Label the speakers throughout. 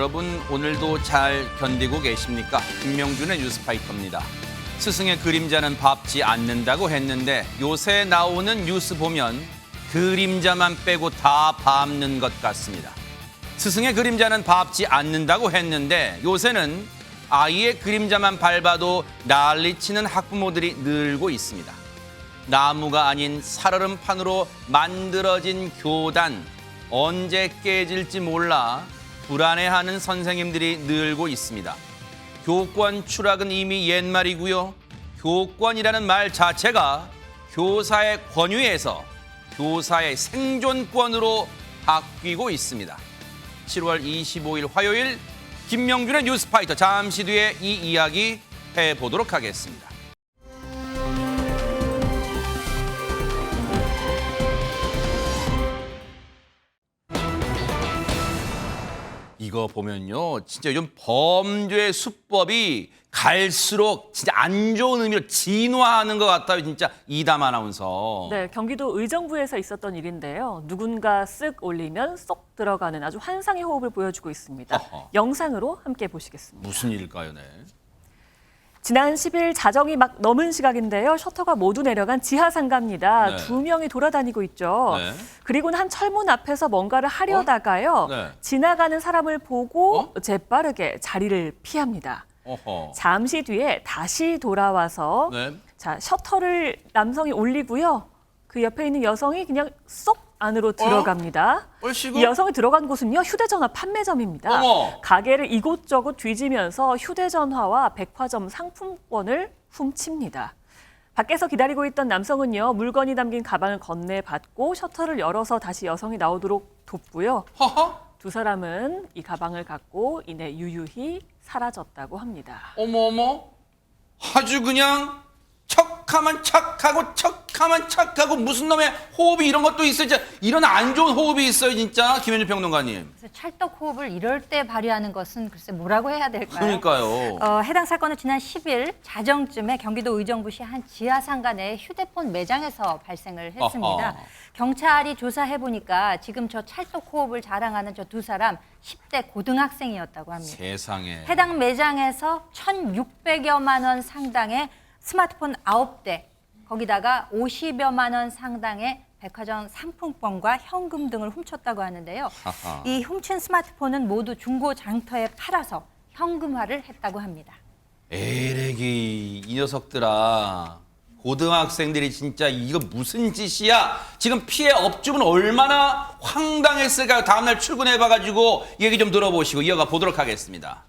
Speaker 1: 여러분 오늘도 잘 견디고 계십니까? 김명준의 뉴스파이터입니다. 스승의 그림자는 밟지 않는다고 했는데 요새 나오는 뉴스 보면 그림자만 빼고 다 밟는 것 같습니다. 스승의 그림자는 밟지 않는다고 했는데 요새는 아이의 그림자만 밟아도 난리치는 학부모들이 늘고 있습니다. 나무가 아닌 살얼음판으로 만들어진 교단, 언제 깨질지 몰라 불안해하는 선생님들이 늘고 있습니다. 교권 추락은 이미 옛말이고요. 교권이라는 말 자체가 교사의 권위에서 교사의 생존권으로 바뀌고 있습니다. 7월 25일 화요일 김명준의 뉴스파이터, 잠시 뒤에 이 이야기 해보도록 하겠습니다. 이거 보면요, 진짜 요즘 범죄 수법이 갈수록 진짜 안 좋은 의미로 진화하는 것 같아요. 진짜 이담 아나운서.
Speaker 2: 네, 경기도 의정부에서 있었던 일인데요. 누군가 쓱 올리면 쏙 들어가는 아주 환상의 호흡을 보여주고 있습니다.
Speaker 1: 어허.
Speaker 2: 영상으로 함께 보시겠습니다.
Speaker 1: 무슨 일일까요, 네?
Speaker 2: 지난 10일 자정이 막 넘은 시각인데요. 셔터가 모두 내려간 지하상가입니다.
Speaker 1: 네.
Speaker 2: 2명이 돌아다니고 있죠.
Speaker 1: 네.
Speaker 2: 그리고는 한 철문 앞에서 뭔가를 하려다가요.
Speaker 1: 네.
Speaker 2: 지나가는 사람을 보고 재빠르게 자리를 피합니다.
Speaker 1: 어허.
Speaker 2: 잠시 뒤에 다시 돌아와서
Speaker 1: 네.
Speaker 2: 자, 셔터를 남성이 올리고요. 그 옆에 있는 여성이 그냥 쏙 안으로 들어갑니다.
Speaker 1: 얼씨구?
Speaker 2: 이 여성이 들어간 곳은요, 휴대전화 판매점입니다.
Speaker 1: 어머.
Speaker 2: 가게를 이곳저곳 뒤지면서 휴대전화와 백화점 상품권을 훔칩니다. 밖에서 기다리고 있던 남성은요, 물건이 담긴 가방을 건네받고 셔터를 열어서 다시 여성이 나오도록 돕고요.
Speaker 1: 허허?
Speaker 2: 두 사람은 이 가방을 갖고 이내 유유히 사라졌다고 합니다.
Speaker 1: 어머. 아주 그냥 척하면 척하고 척하면 척하고 무슨 놈의 호흡이 이런 것도 있어요. 진짜 이런 안 좋은 호흡이 있어요, 진짜. 김현주 평론가님.
Speaker 3: 그래서 찰떡 호흡을 이럴 때 발휘하는 것은 글쎄 뭐라고 해야 될까요?
Speaker 1: 그러니까요.
Speaker 3: 해당 사건은 지난 10일 자정쯤에 경기도 의정부시 한 지하상가 내 휴대폰 매장에서 발생을 했습니다.
Speaker 1: 어허.
Speaker 3: 경찰이 조사해 보니까 지금 저 찰떡 호흡을 자랑하는 저 두 사람 10대 고등학생이었다고 합니다.
Speaker 1: 세상에.
Speaker 3: 해당 매장에서 1,600여만 원 상당의 스마트폰 9대, 거기다가 50여만 원 상당의 백화점 상품권과 현금 등을 훔쳤다고 하는데요.
Speaker 1: 하하.
Speaker 3: 이 훔친 스마트폰은 모두 중고 장터에 팔아서 현금화를 했다고 합니다.
Speaker 1: 에레기 이 녀석들아. 고등학생들이 진짜 이거 무슨 짓이야? 지금 피해 업주분 얼마나 황당했을까요? 다음날 출근해봐가지고 얘기 좀 들어보시고 이어가 보도록 하겠습니다.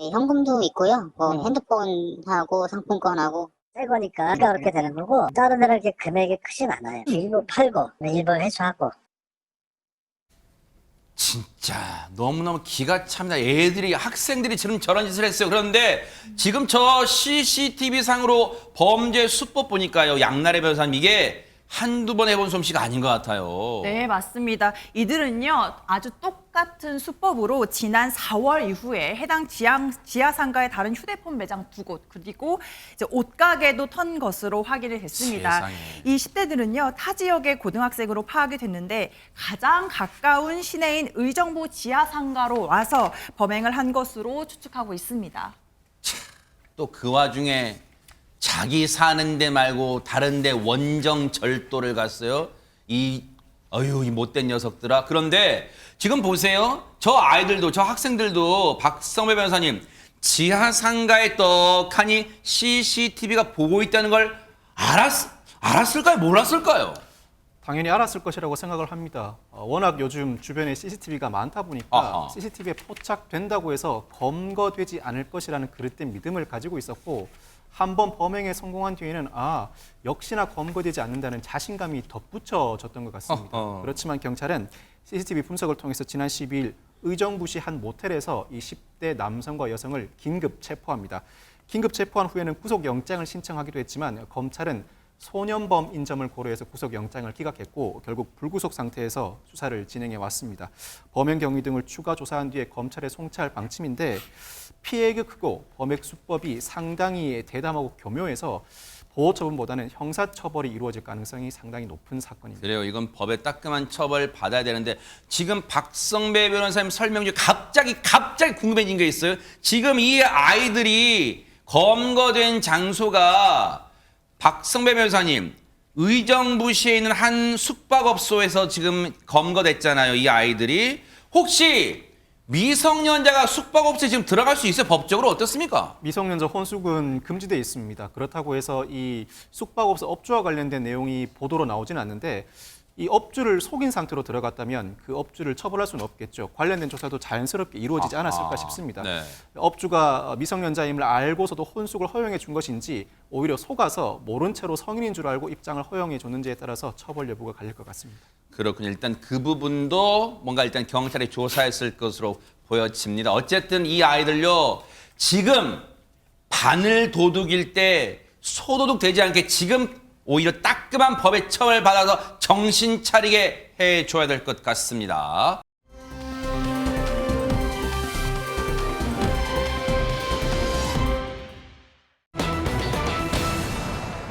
Speaker 4: 네, 현금도 있고요. 뭐 핸드폰하고 상품권하고
Speaker 5: 새 거니까 그렇게 되는 거고, 다른 데는 이렇게 금액이 크진 않아요. 일부 팔고 일부 회수하고.
Speaker 1: 진짜 너무너무 기가 찹니다. 애들이, 학생들이 지금 저런 짓을 했어요. 그런데 지금 저 CCTV 상으로 범죄 수법 보니까요, 양날의 변호사님, 이게 한두 번 해본 솜씨가 아닌 것 같아요.
Speaker 6: 네, 맞습니다. 이들은요, 아주 똑같은 수법으로 지난 4월 이후에 해당 지하상가의 다른 휴대폰 매장 2곳, 그리고 이제 옷가게도 턴 것으로 확인을 됐습니다.
Speaker 1: 세상에.
Speaker 6: 이 10대들은요, 타 지역의 고등학생으로 파악이 됐는데 가장 가까운 시내인 의정부 지하상가로 와서 범행을 한 것으로 추측하고 있습니다.
Speaker 1: 또 그 와중에 자기 사는 데 말고 다른 데 원정 절도를 갔어요. 이 못된 녀석들아. 그런데 지금 보세요. 저 아이들도, 저 학생들도, 박성배 변호사님, 지하상가에 떡하니 CCTV가 보고 있다는 걸 알았을까요? 몰랐을까요?
Speaker 7: 당연히 알았을 것이라고 생각을 합니다. 워낙 요즘 주변에 CCTV가 많다 보니까
Speaker 1: 아하.
Speaker 7: CCTV에 포착된다고 해서 검거되지 않을 것이라는 그릇된 믿음을 가지고 있었고, 한번 범행에 성공한 뒤에는 역시나 검거되지 않는다는 자신감이 덧붙여졌던 것 같습니다.
Speaker 1: 어허.
Speaker 7: 그렇지만 경찰은 CCTV 분석을 통해서 지난 12일 의정부시 한 모텔에서 이 10대 남성과 여성을 긴급 체포합니다. 긴급 체포한 후에는 구속영장을 신청하기도 했지만 검찰은 소년범인 점을 고려해서 구속영장을 기각했고 결국 불구속 상태에서 수사를 진행해 왔습니다. 범행 경위 등을 추가 조사한 뒤에 검찰에 송치할 방침인데, 피해가 크고 범행 수법이 상당히 대담하고 교묘해서 보호처분보다는 형사처벌이 이루어질 가능성이 상당히 높은 사건입니다.
Speaker 1: 그래요. 이건 법의 따끔한 처벌 받아야 되는데 지금 박성배 변호사님 설명 중에 갑자기 궁금해진 게 있어요. 지금 이 아이들이 검거된 장소가 박성배 변호사님 의정부시에 있는 한 숙박업소에서 지금 검거됐잖아요. 이 아이들이 혹시 미성년자가 숙박업소에 지금 들어갈 수 있어요? 법적으로 어떻습니까?
Speaker 7: 미성년자 혼숙은 금지되어 있습니다. 그렇다고 해서 이 숙박업소 업주와 관련된 내용이 보도로 나오진 않는데 이 업주를 속인 상태로 들어갔다면 그 업주를 처벌할 수는 없겠죠. 관련된 조사도 자연스럽게 이루어지지 않았을까 싶습니다.
Speaker 1: 네.
Speaker 7: 업주가 미성년자임을 알고서도 혼숙을 허용해 준 것인지 오히려 속아서 모른 채로 성인인 줄 알고 입장을 허용해 줬는지에 따라서 처벌 여부가 갈릴 것 같습니다.
Speaker 1: 그렇군요. 일단 그 부분도 뭔가 일단 경찰이 조사했을 것으로 보여집니다. 어쨌든 이 아이들요, 지금 바늘 도둑일 때 소도둑 되지 않게 지금 오히려 따끔한 법의 처벌을 받아서 정신 차리게 해줘야 될 것 같습니다.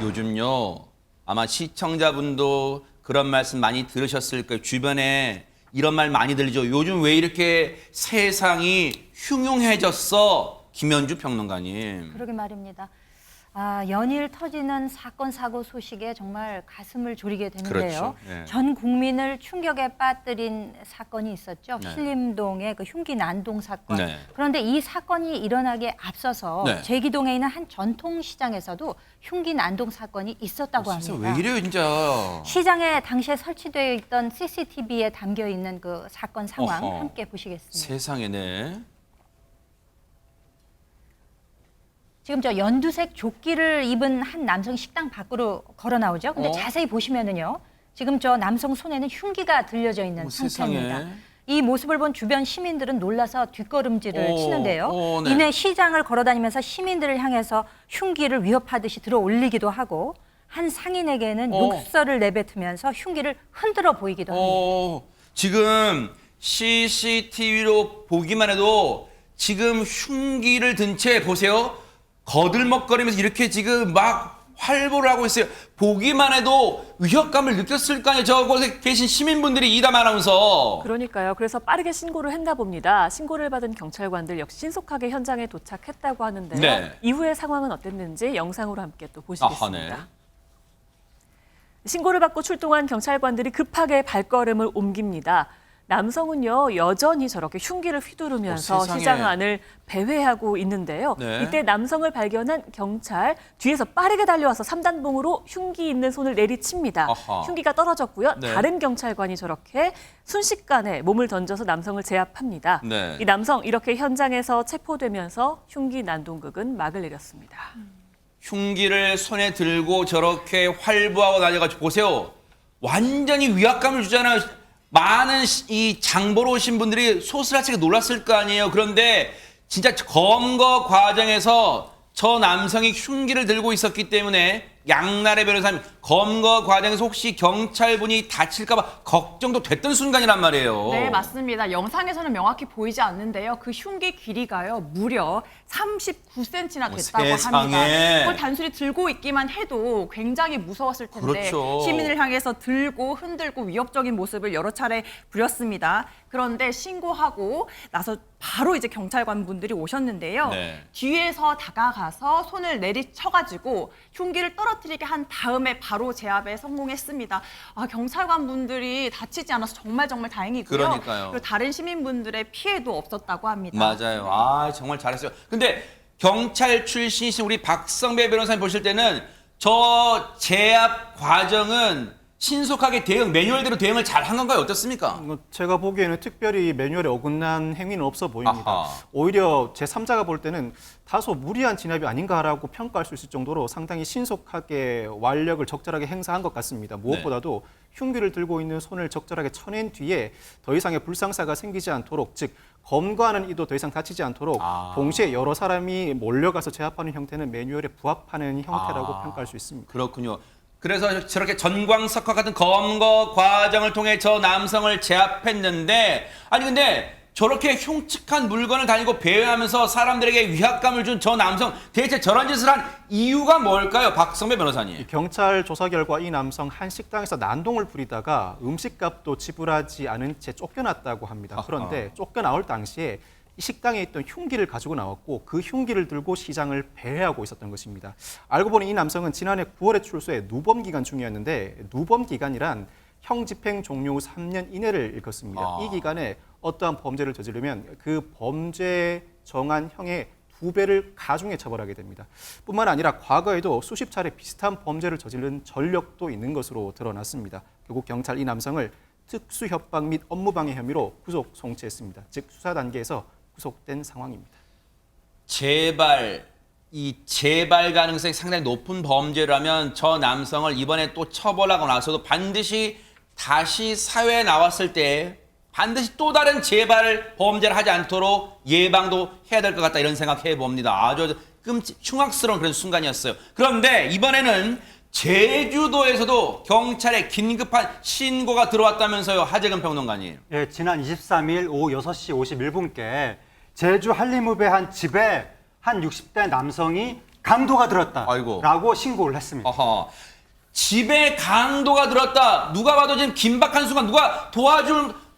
Speaker 1: 요즘요, 아마 시청자분도 그런 말씀 많이 들으셨을 거예요. 주변에 이런 말 많이 들리죠. 요즘 왜 이렇게 세상이 흉흉해졌어? 김현주 평론가님.
Speaker 3: 그러게 말입니다. 연일 터지는 사건 사고 소식에 정말 가슴을 졸이게 되는데요.
Speaker 1: 그렇죠. 네.
Speaker 3: 전 국민을 충격에 빠뜨린 사건이 있었죠.
Speaker 1: 네.
Speaker 3: 신림동의 그 흉기 난동 사건.
Speaker 1: 네.
Speaker 3: 그런데 이 사건이 일어나기에 앞서서
Speaker 1: 네.
Speaker 3: 제기동에 있는 한 전통시장에서도 흉기 난동 사건이 있었다고
Speaker 1: 진짜
Speaker 3: 합니다.
Speaker 1: 왜 이래요, 진짜.
Speaker 3: 시장에 당시에 설치되어 있던 CCTV에 담겨 있는 그 사건 상황
Speaker 1: 어허.
Speaker 3: 함께 보시겠습니다.
Speaker 1: 세상에, 네.
Speaker 3: 지금 저 연두색 조끼를 입은 한 남성이 식당 밖으로 걸어 나오죠. 근데
Speaker 1: 어?
Speaker 3: 자세히 보시면은요. 지금 저 남성 손에는 흉기가 들려져 있는 상태입니다.
Speaker 1: 세상에.
Speaker 3: 이 모습을 본 주변 시민들은 놀라서 뒷걸음질을 치는데요.
Speaker 1: 네.
Speaker 3: 이내 시장을 걸어다니면서 시민들을 향해서 흉기를 위협하듯이 들어 올리기도 하고 한 상인에게는 욕설을 내뱉으면서 흉기를 흔들어 보이기도 합니다.
Speaker 1: 지금 CCTV로 보기만 해도 지금 흉기를 든 채 보세요. 거들먹거리면서 이렇게 지금 막 활보를 하고 있어요. 보기만 해도 위협감을 느꼈을 거 아니에요. 저곳에 계신 시민분들이 이담 아나운서.
Speaker 2: 그러니까요. 그래서 빠르게 신고를 했나 봅니다. 신고를 받은 경찰관들 역시 신속하게 현장에 도착했다고 하는데요.
Speaker 1: 네.
Speaker 2: 이후의 상황은 어땠는지 영상으로 함께 또 보시겠습니다.
Speaker 1: 아하, 네.
Speaker 2: 신고를 받고 출동한 경찰관들이 급하게 발걸음을 옮깁니다. 남성은요, 여전히 저렇게 흉기를 휘두르면서
Speaker 1: 세상에.
Speaker 2: 시장 안을 배회하고 있는데요.
Speaker 1: 네.
Speaker 2: 이때 남성을 발견한 경찰 뒤에서 빠르게 달려와서 3단봉으로 흉기 있는 손을 내리칩니다.
Speaker 1: 아하.
Speaker 2: 흉기가 떨어졌고요.
Speaker 1: 네.
Speaker 2: 다른 경찰관이 저렇게 순식간에 몸을 던져서 남성을 제압합니다.
Speaker 1: 네.
Speaker 2: 이 남성 이렇게 현장에서 체포되면서 흉기 난동극은 막을 내렸습니다.
Speaker 1: 흉기를 손에 들고 저렇게 활보하고 다녀가지고 보세요. 완전히 위압감을 주잖아요. 많은 이 장보러 오신 분들이 소스라치게 놀랐을 거 아니에요. 그런데 진짜 검거 과정에서 저 남성이 흉기를 들고 있었기 때문에 양날의 변호사님 검거 과정에서 혹시 경찰분이 다칠까 봐 걱정도 됐던 순간이란 말이에요.
Speaker 6: 네, 맞습니다. 영상에서는 명확히 보이지 않는데요. 그 흉기 길이가요, 무려 39cm나 됐다고
Speaker 1: 세상에.
Speaker 6: 합니다. 그걸 단순히 들고 있기만 해도 굉장히 무서웠을 텐데
Speaker 1: 그렇죠.
Speaker 6: 시민을 향해서 들고 흔들고 위협적인 모습을 여러 차례 부렸습니다. 그런데 신고하고 나서 바로 이제 경찰관분들이 오셨는데요.
Speaker 1: 네.
Speaker 6: 뒤에서 다가가서 손을 내리쳐가지고 흉기를 떨어뜨리게 한 다음에 바로 제압에 성공했습니다. 경찰관분들이 다치지 않아서 정말 다행이고요.
Speaker 1: 그러니까요.
Speaker 6: 그리고 다른 시민분들의 피해도 없었다고 합니다.
Speaker 1: 맞아요. 정말 잘했어요. 근데 경찰 출신이신 우리 박성배 변호사님 보실 때는 저 제압 과정은 신속하게 매뉴얼대로 대응을 잘 한 건가요? 어떻습니까?
Speaker 7: 제가 보기에는 특별히 매뉴얼에 어긋난 행위는 없어 보입니다.
Speaker 1: 아하.
Speaker 7: 오히려 제3자가 볼 때는 다소 무리한 진압이 아닌가라고 평가할 수 있을 정도로 상당히 신속하게 완력을 적절하게 행사한 것 같습니다. 무엇보다도 흉기를 들고 있는 손을 적절하게 쳐낸 뒤에 더 이상의 불상사가 생기지 않도록, 즉 검거하는 이도 더 이상 다치지 않도록 동시에 여러 사람이 몰려가서 제압하는 형태는 매뉴얼에 부합하는 형태라고 평가할 수 있습니다.
Speaker 1: 그렇군요. 그래서 저렇게 전광석화 같은 검거 과정을 통해 저 남성을 제압했는데, 아니 근데 저렇게 흉측한 물건을 다니고 배회하면서 사람들에게 위압감을 준 저 남성 대체 저런 짓을 한 이유가 뭘까요? 박성배 변호사님.
Speaker 7: 경찰 조사 결과 이 남성 한 식당에서 난동을 부리다가 음식값도 지불하지 않은 채 쫓겨났다고 합니다. 그런데 쫓겨나올 당시에 이 식당에 있던 흉기를 가지고 나왔고 그 흉기를 들고 시장을 배회하고 있었던 것입니다. 알고 보니 이 남성은 지난해 9월에 출소해 누범 기간 중이었는데 누범 기간이란 형 집행 종료 후 3년 이내를 일컫습니다. 이 기간에 어떠한 범죄를 저지르면 그 범죄에 정한 형의 2배를 가중해 처벌하게 됩니다. 뿐만 아니라 과거에도 수십 차례 비슷한 범죄를 저지른 전력도 있는 것으로 드러났습니다. 결국 경찰 이 남성을 특수협박 및 업무방해 혐의로 구속 송치했습니다. 즉 수사 단계에서 구속된 상황입니다.
Speaker 1: 이 재발 가능성이 상당히 높은 범죄라면 저 남성을 이번에 또 처벌하고 나서도 반드시 다시 사회에 나왔을 때 반드시 또 다른 재발 범죄를 하지 않도록 예방도 해야 될 것 같다 이런 생각해 봅니다. 아주 흉악스러운 그런 순간이었어요. 그런데 이번에는 제주도에서도 경찰에 긴급한 신고가 들어왔다면서요, 하재근 평론가님.
Speaker 8: 예, 지난 23일 오후 6시 51분께 제주 한림읍의 한 집에 한 60대 남성이 강도가 들었다라고 신고를 했습니다.
Speaker 1: 어허. 집에 강도가 들었다. 누가 봐도 지금 긴박한 순간, 누가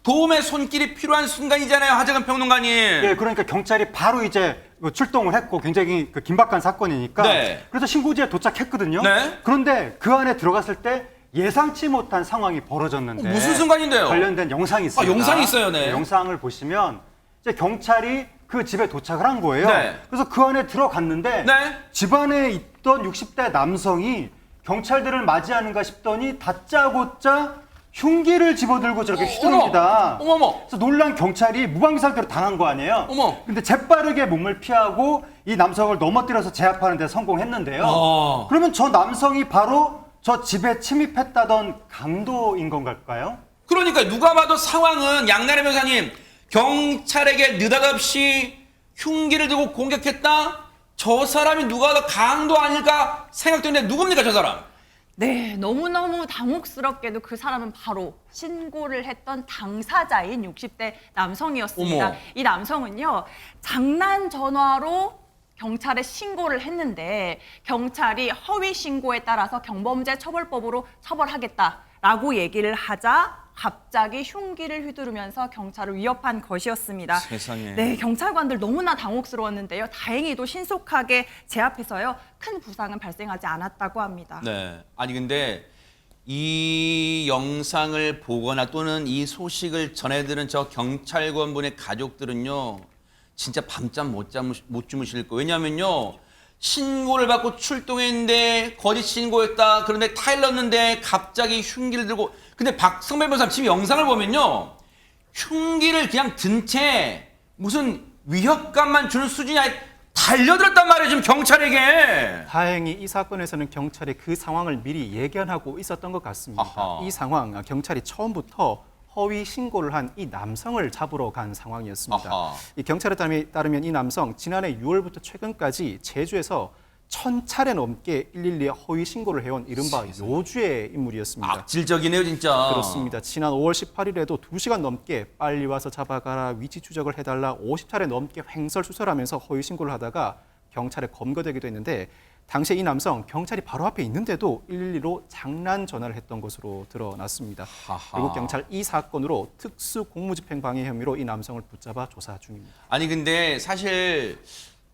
Speaker 1: 도움의 손길이 필요한 순간이잖아요, 하재근 평론가님.
Speaker 8: 예, 그러니까 경찰이 바로 이제 출동을 했고 굉장히 긴박한 사건이니까
Speaker 1: 네.
Speaker 8: 그래서 신고지에 도착했거든요.
Speaker 1: 네.
Speaker 8: 그런데 그 안에 들어갔을 때 예상치 못한 상황이 벌어졌는데
Speaker 1: 무슨 순간인데요?
Speaker 8: 관련된 영상이 있습니다.
Speaker 1: 영상이 있어요, 네.
Speaker 8: 영상을 보시면 이제 경찰이 그 집에 도착을 한 거예요.
Speaker 1: 네.
Speaker 8: 그래서 그 안에 들어갔는데
Speaker 1: 네.
Speaker 8: 집 안에 있던 60대 남성이 경찰들을 맞이하는가 싶더니 다짜고짜 흉기를 집어들고 저렇게 휘두릅니다.
Speaker 1: 어머머.
Speaker 8: 그래서 놀란 경찰이 무방비 상태로 당한 거 아니에요.
Speaker 1: 어머.
Speaker 8: 근데 재빠르게 몸을 피하고 이 남성을 넘어뜨려서 제압하는 데 성공했는데요. 그러면 저 남성이 바로 저 집에 침입했다던 강도인 건가요?
Speaker 1: 그러니까 누가 봐도 상황은 양나래 변호사님, 경찰에게 느닷없이 흉기를 들고 공격했다? 저 사람이 누가 더 강도 아닐까 생각되는데 누굽니까 저 사람?
Speaker 6: 네, 너무너무 당혹스럽게도 그 사람은 바로 신고를 했던 당사자인 60대 남성이었습니다.
Speaker 1: 어머.
Speaker 6: 이 남성은요, 장난 전화로 경찰에 신고를 했는데 경찰이 허위 신고에 따라서 경범죄 처벌법으로 처벌하겠다라고 얘기를 하자 갑자기 흉기를 휘두르면서 경찰을 위협한 것이었습니다.
Speaker 1: 세상에.
Speaker 6: 네, 경찰관들 너무나 당혹스러웠는데요. 다행히도 신속하게 제압해서요. 큰 부상은 발생하지 않았다고 합니다.
Speaker 1: 네. 아니 근데 이 영상을 보거나 또는 이 소식을 전해들은 저 경찰관분의 가족들은요. 진짜 밤잠 못 주무실 거예요. 왜냐면요. 신고를 받고 출동했는데 거짓 신고했다. 그런데 타일렀는데 갑자기 흉기를 들고. 근데 박성배 변호사 지금 영상을 보면요. 흉기를 그냥 든 채 무슨 위협감만 주는 수준이 아니라 달려들었단 말이에요. 지금 경찰에게.
Speaker 7: 다행히 이 사건에서는 경찰이 그 상황을 미리 예견하고 있었던 것 같습니다.
Speaker 1: 아하.
Speaker 7: 이 상황, 경찰이 처음부터 허위 신고를 한 이 남성을 잡으러 간 상황이었습니다.
Speaker 1: 아하.
Speaker 7: 이 경찰에 따르면 이 남성 지난해 6월부터 최근까지 제주에서 1000차례 넘게 112에 허위 신고를 해온 이른바 요주의 인물이었습니다.
Speaker 1: 악질적이네요, 진짜.
Speaker 7: 그렇습니다. 지난 5월 18일에도 2시간 넘게 빨리 와서 잡아가라, 위치 추적을 해달라 50차례 넘게 횡설수설하면서 허위 신고를 하다가 경찰에 검거되기도 했는데 당시에 이 남성 경찰이 바로 앞에 있는데도 112로 장난 전화를 했던 것으로 드러났습니다.
Speaker 1: 하하.
Speaker 7: 결국 경찰 이 사건으로 특수 공무집행방해 혐의로 이 남성을 붙잡아 조사 중입니다.
Speaker 1: 아니 근데 사실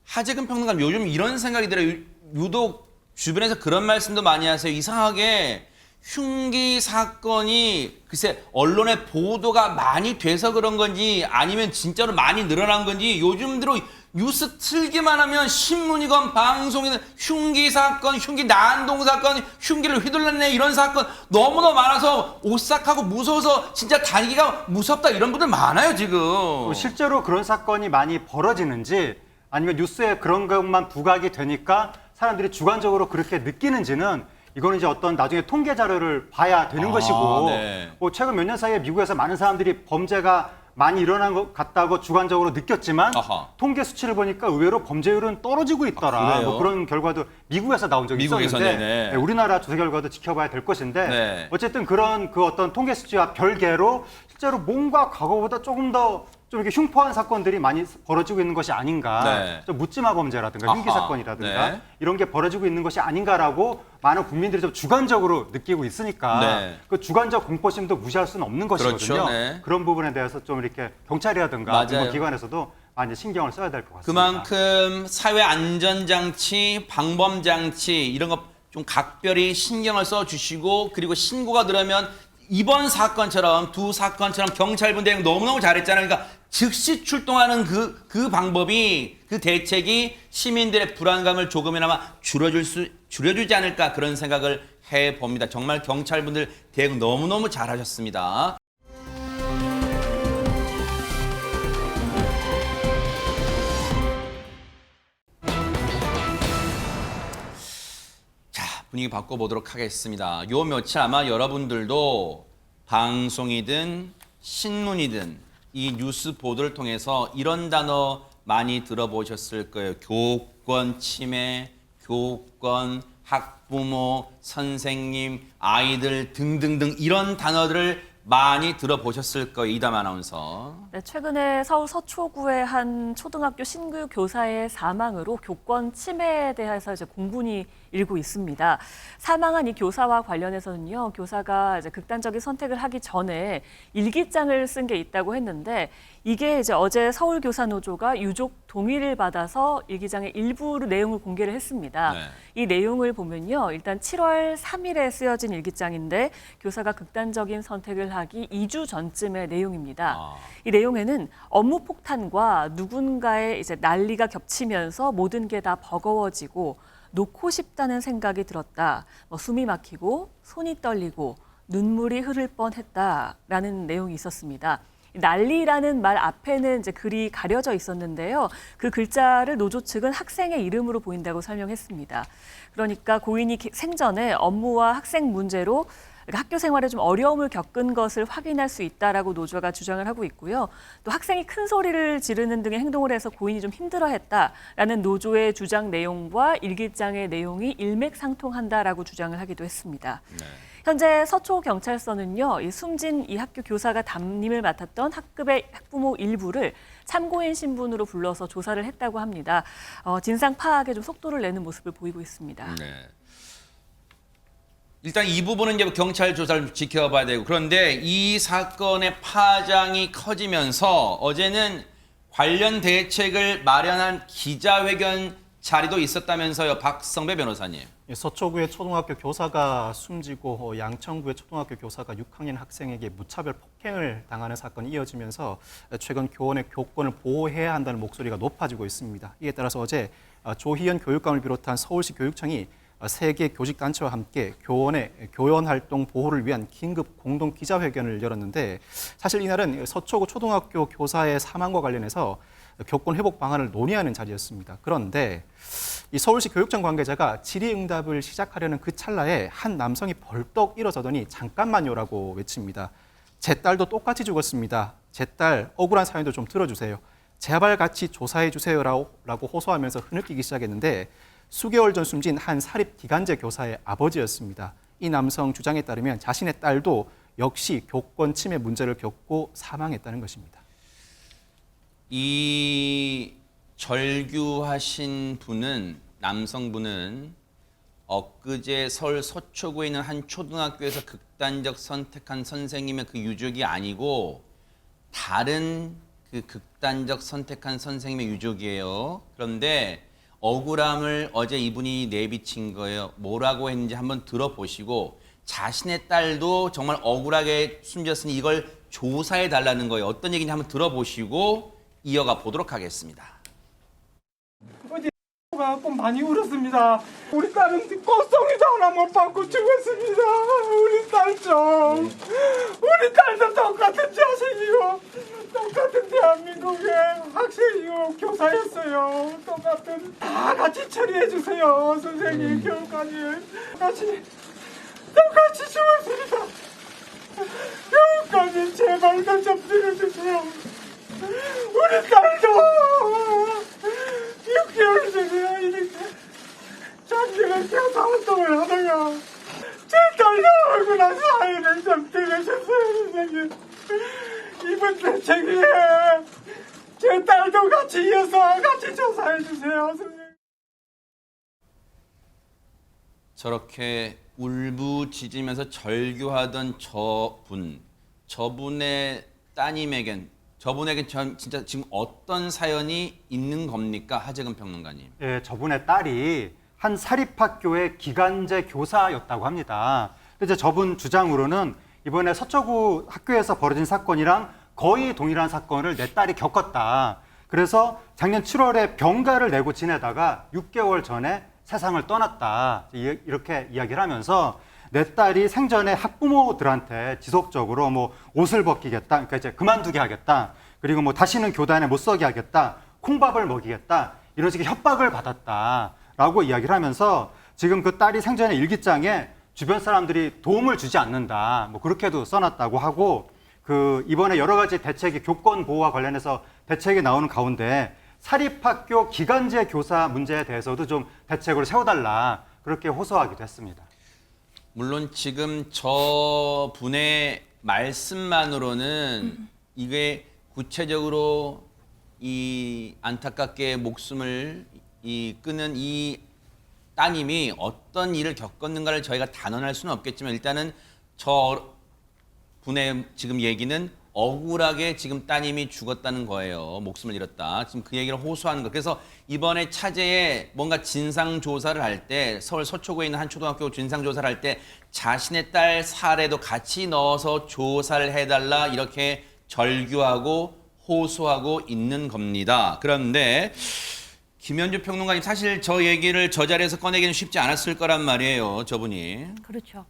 Speaker 1: 하재근 평론가님 요즘 이런 생각이 들어요. 유독 주변에서 그런 말씀도 많이 하세요. 이상하게 흉기 사건이 글쎄 언론의 보도가 많이 돼서 그런 건지 아니면 진짜로 많이 늘어난 건지 요즘 들어 뉴스 틀기만 하면 신문이건 방송이든 흉기 사건, 흉기 난동 사건, 흉기를 휘둘렀네 이런 사건 너무너무 많아서 오싹하고 무서워서 진짜 다니기가 무섭다 이런 분들 많아요 지금.
Speaker 8: 실제로 그런 사건이 많이 벌어지는지 아니면 뉴스에 그런 것만 부각이 되니까 사람들이 주관적으로 그렇게 느끼는지는 이거는 이제 어떤 나중에 통계 자료를 봐야 되는 것이고
Speaker 1: 네.
Speaker 8: 뭐 최근 몇 년 사이에 미국에서 많은 사람들이 범죄가 많이 일어난 것 같다고 주관적으로 느꼈지만
Speaker 1: 아하.
Speaker 8: 통계 수치를 보니까 의외로 범죄율은 떨어지고 있더라.
Speaker 1: 그래요?
Speaker 8: 뭐 그런 결과도 미국에서 나온 적이
Speaker 1: 미국에서,
Speaker 8: 있었는데
Speaker 1: 네네.
Speaker 8: 네, 우리나라 조사 결과도 지켜봐야 될 것인데
Speaker 1: 네.
Speaker 8: 어쨌든 그런 그 어떤 통계 수치와 별개로 실제로 뭔가 과거보다 조금 더 좀 이렇게 흉포한 사건들이 많이 벌어지고 있는 것이 아닌가.
Speaker 1: 네.
Speaker 8: 좀 묻지마 범죄라든가 흉기
Speaker 1: 아하,
Speaker 8: 사건이라든가
Speaker 1: 네.
Speaker 8: 이런 게 벌어지고 있는 것이 아닌가라고 많은 국민들이 좀 주관적으로 느끼고 있으니까
Speaker 1: 네.
Speaker 8: 그 주관적 공포심도 무시할 수는 없는 것이거든요.
Speaker 1: 그렇죠. 네.
Speaker 8: 그런 부분에 대해서 좀 이렇게 경찰이라든가
Speaker 1: 맞아요.
Speaker 8: 일부 기관에서도 많이 신경을 써야 될 것 같습니다.
Speaker 1: 그만큼 사회 안전장치, 방범장치 이런 거 좀 각별히 신경을 써주시고 그리고 신고가 들어오면 이번 사건처럼 두 사건처럼 경찰분 대응 너무너무 잘했잖아요. 그러니까 즉시 출동하는 그 방법이 그 대책이 시민들의 불안감을 조금이나마 줄여주지 않을까 그런 생각을 해봅니다. 정말 경찰분들 대응 너무너무 잘하셨습니다. 자, 분위기 바꿔보도록 하겠습니다. 요 며칠 아마 여러분들도 방송이든 신문이든 이 뉴스 보도를 통해서 이런 단어 많이 들어보셨을 거예요. 교권 침해, 교권, 학부모, 선생님, 아이들 등등등 이런 단어들을 많이 들어보셨을 거예요. 이담 아나운서.
Speaker 2: 네, 최근에 서울 서초구의 한 초등학교 신규 교사의 사망으로 교권 침해에 대해서 이제 공분이 일고 있습니다. 사망한 이 교사와 관련해서는요, 교사가 이제 극단적인 선택을 하기 전에 일기장을 쓴 게 있다고 했는데 이게 이제 어제 서울교사노조가 유족 동의를 받아서 일기장의 일부 내용을 공개를 했습니다.
Speaker 1: 네.
Speaker 2: 이 내용을 보면요, 일단 7월 3일에 쓰여진 일기장인데 교사가 극단적인 선택을 하기 2주 전쯤의 내용입니다. 이 내용에는 업무 폭탄과 누군가의 이제 난리가 겹치면서 모든 게 다 버거워지고 놓고 싶다는 생각이 들었다. 숨이 막히고 손이 떨리고 눈물이 흐를 뻔했다라는 내용이 있었습니다. 난리라는 말 앞에는 이제 글이 가려져 있었는데요. 그 글자를 노조 측은 학생의 이름으로 보인다고 설명했습니다. 그러니까 고인이 생전에 업무와 학생 문제로 학교 생활에 좀 어려움을 겪은 것을 확인할 수 있다라고 노조가 주장을 하고 있고요. 또 학생이 큰 소리를 지르는 등의 행동을 해서 고인이 좀 힘들어했다라는 노조의 주장 내용과 일기장의 내용이 일맥상통한다라고 주장을 하기도 했습니다.
Speaker 1: 네.
Speaker 2: 현재 서초경찰서는요, 이 숨진 이 학교 교사가 담임을 맡았던 학급의 학부모 일부를 참고인 신분으로 불러서 조사를 했다고 합니다. 진상 파악에 좀 속도를 내는 모습을 보이고 있습니다.
Speaker 1: 네. 일단 이 부분은 이제 경찰 조사를 지켜봐야 되고 그런데 이 사건의 파장이 커지면서 어제는 관련 대책을 마련한 기자회견 자리도 있었다면서요, 박성배 변호사님.
Speaker 7: 서초구의 초등학교 교사가 숨지고 양천구의 초등학교 교사가 6학년 학생에게 무차별 폭행을 당하는 사건이 이어지면서 최근 교원의 교권을 보호해야 한다는 목소리가 높아지고 있습니다. 이에 따라서 어제 조희연 교육감을 비롯한 서울시 교육청이 세 개 교직단체와 함께 교원의 교원활동 보호를 위한 긴급 공동 기자회견을 열었는데 사실 이날은 서초구 초등학교 교사의 사망과 관련해서 교권 회복 방안을 논의하는 자리였습니다. 그런데 이 서울시 교육청 관계자가 질의응답을 시작하려는 그 찰나에 한 남성이 벌떡 일어서더니 잠깐만요라고 외칩니다. 제 딸도 똑같이 죽었습니다. 제 딸 억울한 사연도 좀 들어주세요. 제발 같이 조사해 주세요라고 호소하면서 흐느끼기 시작했는데 수개월 전 숨진 한 사립기간제 교사의 아버지였습니다. 이 남성 주장에 따르면 자신의 딸도 역시 교권 침해 문제를 겪고 사망했다는 것입니다.
Speaker 1: 이 절규하신 분은 남성분은 엊그제 서울 서초구에 있는 한 초등학교에서 극단적 선택한 선생님의 그 유족이 아니고 다른 그 극단적 선택한 선생님의 유족이에요. 그런데 억울함을 어제 이분이 내비친 거예요. 뭐라고 했는지 한번 들어보시고 자신의 딸도 정말 억울하게 숨졌으니 이걸 조사해 달라는 거예요. 어떤 얘기인지 한번 들어보시고 이어가 보도록 하겠습니다.
Speaker 9: 어제 가 많이 울었습니다. 우리 딸은 꽃송이도 하나 못 받고 죽었습니다. 우리 딸 좀. 우리 딸도 똑같은 자식이고 똑같은 대한민국의 학생이고 교사였어요. 똑같은 다 같이 처리해 주세요. 선생님 교육까지 똑같이 죽었습니다. 교육까지 제발 좀 들어주세요. 우리 딸도 6개월 전에 이렇게 장기를 교사 활동을 하다가 제 딸도 억울한 사연을 좀 들으셨어요, 선생님. 이번 대책에 제 딸도 같이 이어서 같이 조사해 주세요, 선생님.
Speaker 1: 저렇게 울부짖으면서 절규하던 저분의 따님에겐 진짜 지금 어떤 사연이 있는 겁니까? 하재근 평론가님.
Speaker 8: 예, 저분의 딸이 한 사립학교의 기간제 교사였다고 합니다. 근데 이제 저분 주장으로는 이번에 서초구 학교에서 벌어진 사건이랑 거의 동일한 사건을 내 딸이 겪었다. 그래서 작년 7월에 병가를 내고 지내다가 6개월 전에 세상을 떠났다. 이렇게 이야기를 하면서 내 딸이 생전에 학부모들한테 지속적으로 뭐 옷을 벗기겠다. 그러니까 이제 그만두게 하겠다. 그리고 뭐 다시는 교단에 못 서게 하겠다. 콩밥을 먹이겠다. 이런 식의 협박을 받았다라고 이야기를 하면서 지금 그 딸이 생전에 일기장에 주변 사람들이 도움을 주지 않는다. 뭐 그렇게도 써놨다고 하고 그 이번에 여러 가지 대책이 교권 보호와 관련해서 대책이 나오는 가운데 사립학교 기간제 교사 문제에 대해서도 좀 대책을 세워달라. 그렇게 호소하기도 했습니다.
Speaker 1: 물론 지금 저분의 말씀만으로는 이게 구체적으로 이 안타깝게 목숨을 끊은 이 따님이 어떤 일을 겪었는가를 저희가 단언할 수는 없겠지만 일단은 저 분의 지금 얘기는 억울하게 지금 따님이 죽었다는 거예요. 목숨을 잃었다. 지금 그 얘기를 호소하는 거. 그래서 이번에 차제에 뭔가 진상조사를 할 때 서울 서초구에 있는 한 초등학교 진상조사를 할 때 자신의 딸 사례도 같이 넣어서 조사를 해달라 이렇게 절규하고 호소하고 있는 겁니다. 그런데 김현주 평론가님 사실 저 얘기를 저 자리에서 꺼내기는 쉽지 않았을 거란 말이에요. 저분이.
Speaker 3: 그렇죠.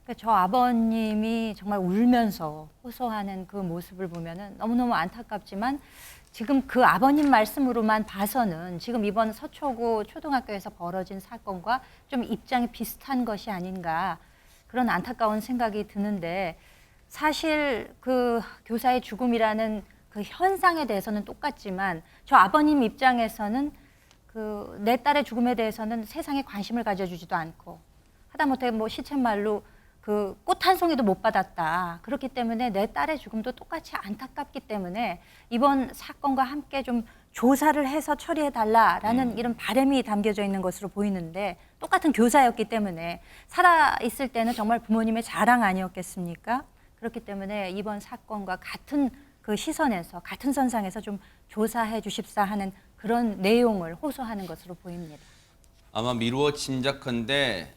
Speaker 3: 그러니까 저 아버님이 정말 울면서 호소하는 그 모습을 보면은 너무너무 안타깝지만 지금 그 아버님 말씀으로만 봐서는 지금 이번 서초구 초등학교에서 벌어진 사건과 좀 입장이 비슷한 것이 아닌가 그런 안타까운 생각이 드는데 사실 그 교사의 죽음이라는 그 현상에 대해서는 똑같지만 저 아버님 입장에서는 그 내 딸의 죽음에 대해서는 세상에 관심을 가져주지도 않고 하다못해 뭐 시쳇말로 그 꽃 한 송이도 못 받았다. 그렇기 때문에 내 딸의 죽음도 똑같이 안타깝기 때문에 이번 사건과 함께 좀 조사를 해서 처리해달라라는 이런 바람이 담겨져 있는 것으로 보이는데 똑같은 교사였기 때문에 살아있을 때는 정말 부모님의 자랑 아니었겠습니까? 그렇기 때문에 이번 사건과 같은 그 시선에서 같은 선상에서 좀 조사해 주십사 하는 그런 내용을 호소하는 것으로 보입니다.
Speaker 1: 아마 미루어 짐작컨대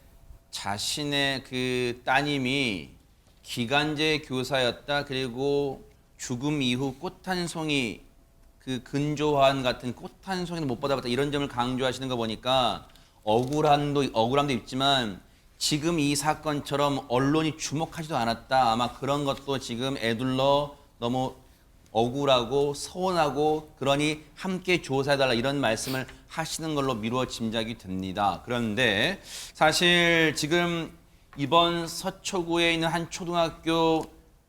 Speaker 1: 자신의 그 따님이 기간제 교사였다. 그리고 죽음 이후 꽃 한 송이 그 근조환 같은 꽃 한 송이도 못 받아봤다. 이런 점을 강조하시는 거 보니까 억울함도 있지만 지금 이 사건처럼 언론이 주목하지도 않았다. 아마 그런 것도 지금 애둘러 너무 억울하고 서운하고 그러니 함께 조사해달라 이런 말씀을 하시는 걸로 미루어 짐작이 됩니다. 그런데 사실 지금 이번 서초구에 있는 한 초등학교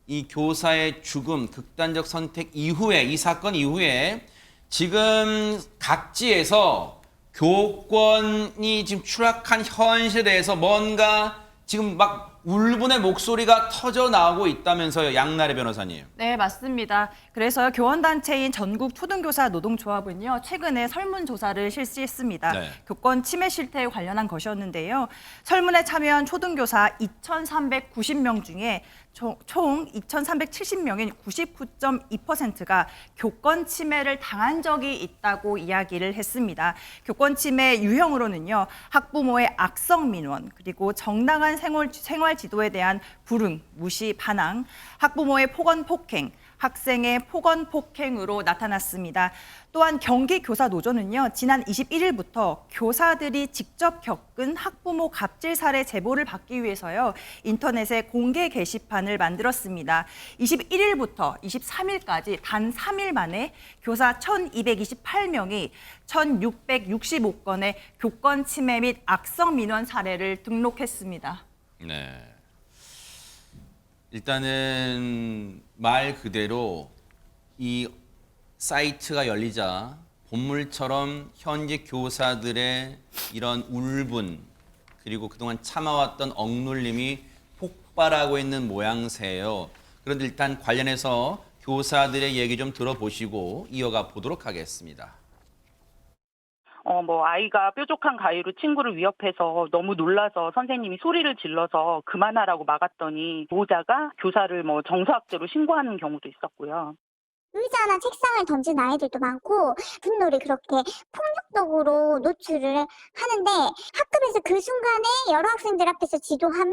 Speaker 1: 이 교사의 죽음, 극단적 선택 이후에 이 사건 이후에 지금 각지에서 교권이 지금 추락한 현실에 대해서 뭔가 지금 막 울분의 목소리가 터져 나오고 있다면서요, 양나래 변호사님.
Speaker 6: 네, 맞습니다. 그래서 교원단체인 전국초등교사 노동조합은요, 최근에 설문조사를 실시했습니다.
Speaker 1: 네.
Speaker 6: 교권 침해 실태에 관련한 것이었는데요. 설문에 참여한 초등교사 2,390명 중에 총 2,370명인 99.2%가 교권 침해를 당한 적이 있다고 이야기를 했습니다. 교권 침해 유형으로는요, 학부모의 악성 민원, 그리고 정당한 생활 지도에 대한 불응, 무시, 반항, 학부모의 폭언 폭행, 학생의 폭언 폭행으로 나타났습니다. 또한 경기교사노조는요, 지난 21일부터 교사들이 직접 겪은 학부모 갑질 사례 제보를 받기 위해서요, 인터넷에 공개 게시판을 만들었습니다. 21일부터 23일까지 단 3일 만에 교사 1,228명이 1,665건의 교권 침해 및 악성 민원 사례를 등록했습니다.
Speaker 1: 네. 일단은 말 그대로 이 사이트가 열리자 본물처럼 현직 교사들의 이런 울분 그리고 그동안 참아왔던 억눌림이 폭발하고 있는 모양새예요. 그런데 일단 관련해서 교사들의 얘기 좀 들어보시고 이어가 보도록 하겠습니다.
Speaker 10: 아이가 뾰족한 가위로 친구를 위협해서 너무 놀라서 선생님이 소리를 질러서 그만하라고 막았더니 보호자가 교사를 정서학대로 신고하는 경우도 있었고요.
Speaker 11: 의자나 책상을 던진 아이들도 많고 분노를 그렇게 폭력적으로 노출을 하는데 학급에서 그 순간에 여러 학생들 앞에서 지도하면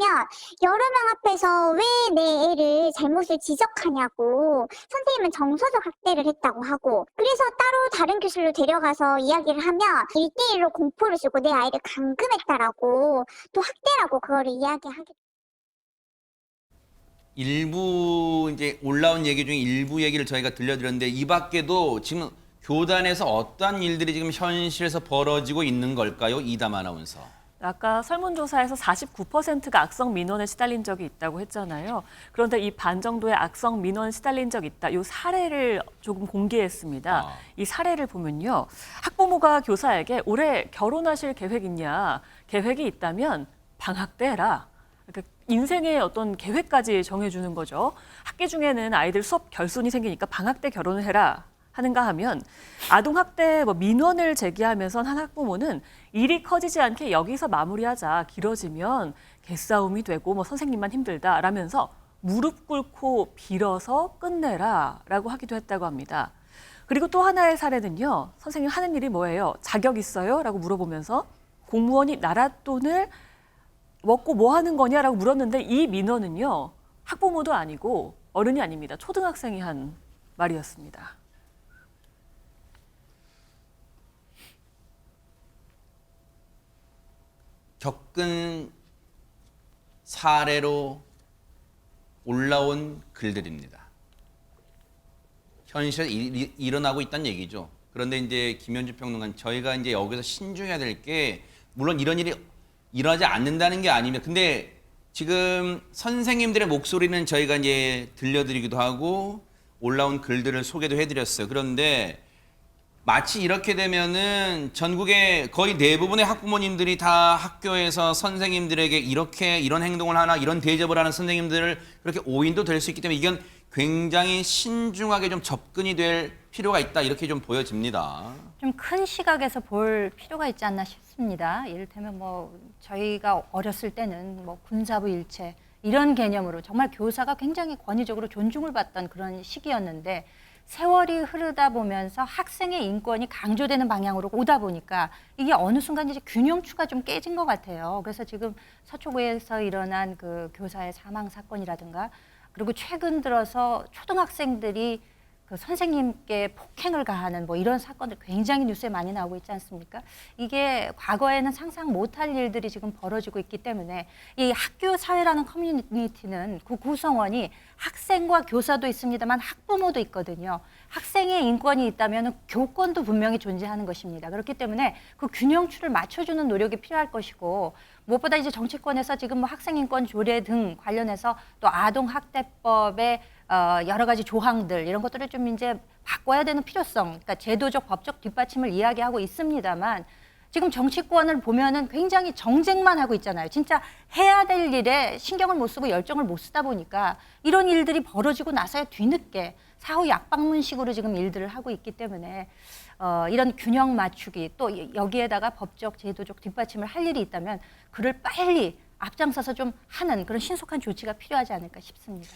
Speaker 11: 여러 명 앞에서 왜 내 애를 잘못을 지적하냐고 선생님은 정서적 학대를 했다고 하고 그래서 따로 다른 교실로 데려가서 이야기를 하면 1대1로 공포를 주고 내 아이를 감금했다라고 또 학대라고 그거를 이야기하게
Speaker 1: 일부 이제 올라온 얘기 중에 일부 얘기를 저희가 들려드렸는데 이 밖에도 지금 교단에서 어떠한 일들이 지금 현실에서 벌어지고 있는 걸까요? 이담 아나운서.
Speaker 2: 아까 설문조사에서 49%가 악성 민원에 시달린 적이 있다고 했잖아요. 그런데 이 반 정도의 악성 민원 시달린 적이 있다. 이 사례를 조금 공개했습니다. 이 사례를 보면요. 학부모가 교사에게 올해 결혼하실 계획 있냐? 계획이 있다면 방학 때 해라. 그러니까 인생의 어떤 계획까지 정해주는 거죠. 학기 중에는 아이들 수업 결손이 생기니까 방학 때 결혼을 해라 하는가 하면 아동학대 민원을 제기하면서 한 학부모는 일이 커지지 않게 여기서 마무리하자. 길어지면 개싸움이 되고 선생님만 힘들다라면서 무릎 꿇고 빌어서 끝내라 라고 하기도 했다고 합니다. 그리고 또 하나의 사례는요. 선생님 하는 일이 뭐예요? 자격 있어요? 라고 물어보면서 공무원이 나라 돈을 먹고 뭐 하는 거냐라고 물었는데 이 민원은요. 학부모도 아니고 어른이 아닙니다. 초등학생이 한 말이었습니다.
Speaker 1: 겪은 사례로 올라온 글들입니다. 현실에 일어나고 있다는 얘기죠. 그런데 이제 김현주 평론가는 저희가 이제 여기서 신중해야 될 게 물론 이런 일이 일어나지 않는다는 게 아닙니다. 근데 지금 선생님들의 목소리는 저희가 이제 들려드리기도 하고 올라온 글들을 소개도 해드렸어요. 그런데 마치 이렇게 되면은 전국의 거의 대부분의 학부모님들이 다 학교에서 선생님들에게 이런 행동을 하나 이런 대접을 하는 선생님들을 그렇게 오인도 될 수 있기 때문에 이건 굉장히 신중하게 좀 접근이 될 필요가 있다 이렇게 좀 보여집니다.
Speaker 3: 좀 큰 시각에서 볼 필요가 있지 않나 싶습니다. 이를테면 저희가 어렸을 때는 군사부 일체 이런 개념으로 정말 교사가 굉장히 권위적으로 존중을 받던 그런 시기였는데 세월이 흐르다 보면서 학생의 인권이 강조되는 방향으로 오다 보니까 이게 어느 순간 이제 균형추가 좀 깨진 것 같아요. 그래서 지금 서초구에서 일어난 그 교사의 사망 사건이라든가 그리고 최근 들어서 초등학생들이 그 선생님께 폭행을 가하는 이런 사건들 굉장히 뉴스에 많이 나오고 있지 않습니까? 이게 과거에는 상상 못할 일들이 지금 벌어지고 있기 때문에 이 학교 사회라는 커뮤니티는 그 구성원이 학생과 교사도 있습니다만 학부모도 있거든요. 학생의 인권이 있다면 교권도 분명히 존재하는 것입니다. 그렇기 때문에 그 균형추를 맞춰주는 노력이 필요할 것이고 무엇보다 이제 정치권에서 지금 학생인권 조례 등 관련해서 또 아동학대법의 여러 가지 조항들 이런 것들을 좀 이제 바꿔야 되는 필요성, 그러니까 제도적 법적 뒷받침을 이야기하고 있습니다만 지금 정치권을 보면은 굉장히 정쟁만 하고 있잖아요. 진짜 해야 될 일에 신경을 못 쓰고 열정을 못 쓰다 보니까 이런 일들이 벌어지고 나서야 뒤늦게 사후 약방문식으로 지금 일들을 하고 있기 때문에 이런 균형 맞추기 또 여기에다가 법적 제도적 뒷받침을 할 일이 있다면 그를 빨리 앞장서서 좀 하는 그런 신속한 조치가 필요하지 않을까 싶습니다.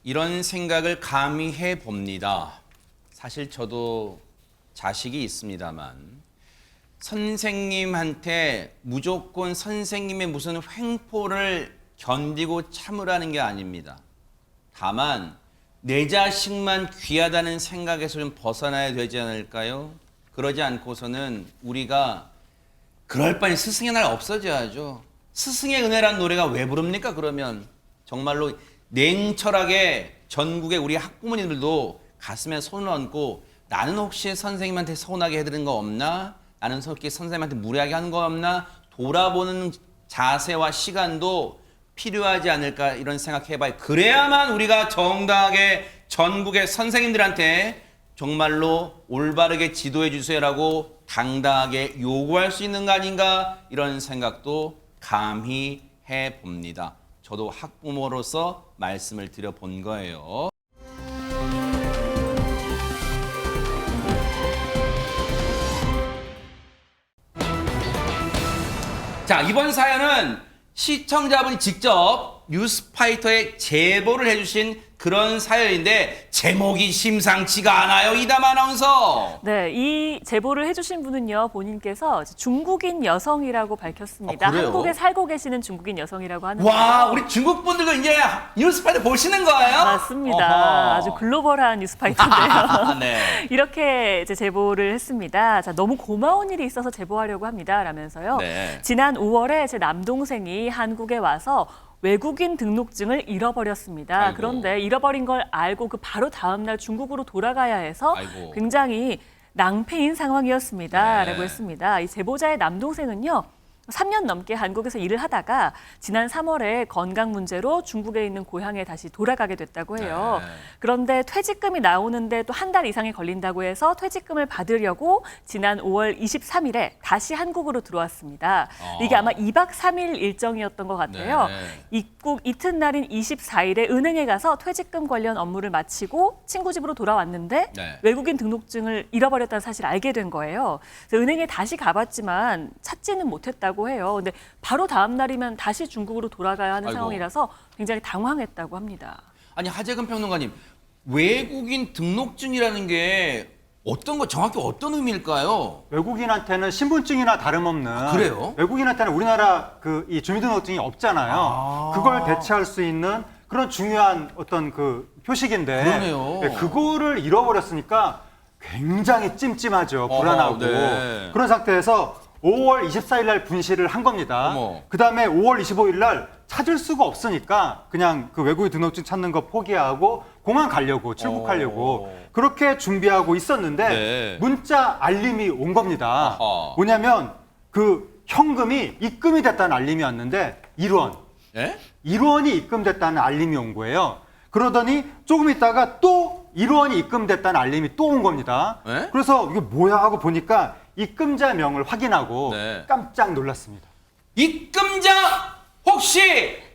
Speaker 1: 이런 생각을 감히 해봅니다. 사실 저도 자식이 있습니다만 선생님한테 무조건 선생님의 무슨 횡포를 견디고 참으라는 게 아닙니다. 다만 내 자식만 귀하다는 생각에서 좀 벗어나야 되지 않을까요? 그러지 않고서는 우리가 그럴 바에 스승의 날 없어져야죠. 스승의 은혜란 노래가 왜 부릅니까? 그러면 정말로 냉철하게 전국의 우리 학부모님들도 가슴에 손을 얹고 나는 혹시 선생님한테 서운하게 해드린 거 없나? 나는 혹시 선생님한테 무례하게 하는 거 없나? 돌아보는 자세와 시간도 필요하지 않을까 이런 생각해봐요. 그래야만 우리가 정당하게 전국의 선생님들한테 정말로 올바르게 지도해 주세요라고 당당하게 요구할 수 있는 거 아닌가 이런 생각도 감히 해봅니다. 저도 학부모로서 말씀을 드려본 거예요. 자, 이번 사연은 시청자분이 직접 뉴스파이터에 제보를 해주신 그런 사연인데 제목이 심상치가 않아요, 이담 아나운서.
Speaker 2: 네, 이 제보를 해주신 분은요, 본인께서 중국인 여성이라고 밝혔습니다.
Speaker 1: 아, 그래요?
Speaker 2: 한국에 살고 계시는 중국인 여성이라고 하는데요.
Speaker 1: 와, 우리 중국 분들도 이제 뉴스파이터 보시는 거예요?
Speaker 2: 맞습니다.
Speaker 1: 어허.
Speaker 2: 아주 글로벌한 뉴스파이터인데요.
Speaker 1: 네.
Speaker 2: 이렇게 이제 제보를 했습니다. 자, 너무 고마운 일이 있어서 제보하려고 합니다. 라면서요.
Speaker 1: 네.
Speaker 2: 지난 5월에 제 남동생이 한국에 와서 외국인 등록증을 잃어버렸습니다.
Speaker 1: 아이고.
Speaker 2: 그런데 잃어버린 걸 알고 그 바로 다음 날 중국으로 돌아가야 해서
Speaker 1: 아이고.
Speaker 2: 굉장히 낭패인 상황이었습니다.
Speaker 1: 네.
Speaker 2: 라고 했습니다. 이 제보자의 남동생은요. 3년 넘게 한국에서 일을 하다가 지난 3월에 건강 문제로 중국에 있는 고향에 다시 돌아가게 됐다고 해요.
Speaker 1: 네.
Speaker 2: 그런데 퇴직금이 나오는데 또 한 달 이상이 걸린다고 해서 퇴직금을 받으려고 지난 5월 23일에 다시 한국으로 들어왔습니다. 이게 아마 2박 3일 일정이었던 것 같아요.
Speaker 1: 네.
Speaker 2: 입국 이튿날인 24일에 은행에 가서 퇴직금 관련 업무를 마치고 친구 집으로 돌아왔는데
Speaker 1: 네.
Speaker 2: 외국인 등록증을 잃어버렸다는 사실을 알게 된 거예요. 그래서 은행에 다시 가봤지만 찾지는 못했다고 해요. 근데 바로 다음 날이면 다시 중국으로 돌아가야 하는
Speaker 1: 아이고.
Speaker 2: 상황이라서 굉장히 당황했다고 합니다.
Speaker 1: 아니, 하재근 평론가님, 외국인 등록증이라는 게 정확히 어떤 의미일까요?
Speaker 8: 외국인한테는 신분증이나 다름없는
Speaker 1: 그래요?
Speaker 8: 외국인한테는 우리나라 이 주민등록증이 없잖아요. 그걸 대체할 수 있는 그런 중요한 어떤 그 표식인데
Speaker 1: 그러네요.
Speaker 8: 네, 그거를 잃어버렸으니까 굉장히 찜찜하죠. 불안하고.
Speaker 1: 네.
Speaker 8: 그런 상태에서 5월 24일 날 분실을 한 겁니다.
Speaker 1: 어머.
Speaker 8: 그다음에 5월 25일 날 찾을 수가 없으니까 그냥 그 외국인 등록증 찾는 거 포기하고 공항 가려고 출국하려고 그렇게 준비하고 있었는데
Speaker 1: 네.
Speaker 8: 문자 알림이 온 겁니다.
Speaker 1: 아하.
Speaker 8: 뭐냐면 그 현금이 입금이 됐다는 알림이 왔는데 1원.
Speaker 1: 예?
Speaker 8: 1원이 입금됐다는 알림이 온 거예요. 그러더니 조금 있다가 또 1원이 입금됐다는 알림이 또 온 겁니다.
Speaker 1: 네?
Speaker 8: 그래서 이게 뭐야 하고 보니까 입금자 명을 확인하고
Speaker 1: 네.
Speaker 8: 깜짝 놀랐습니다.
Speaker 1: 입금자 혹시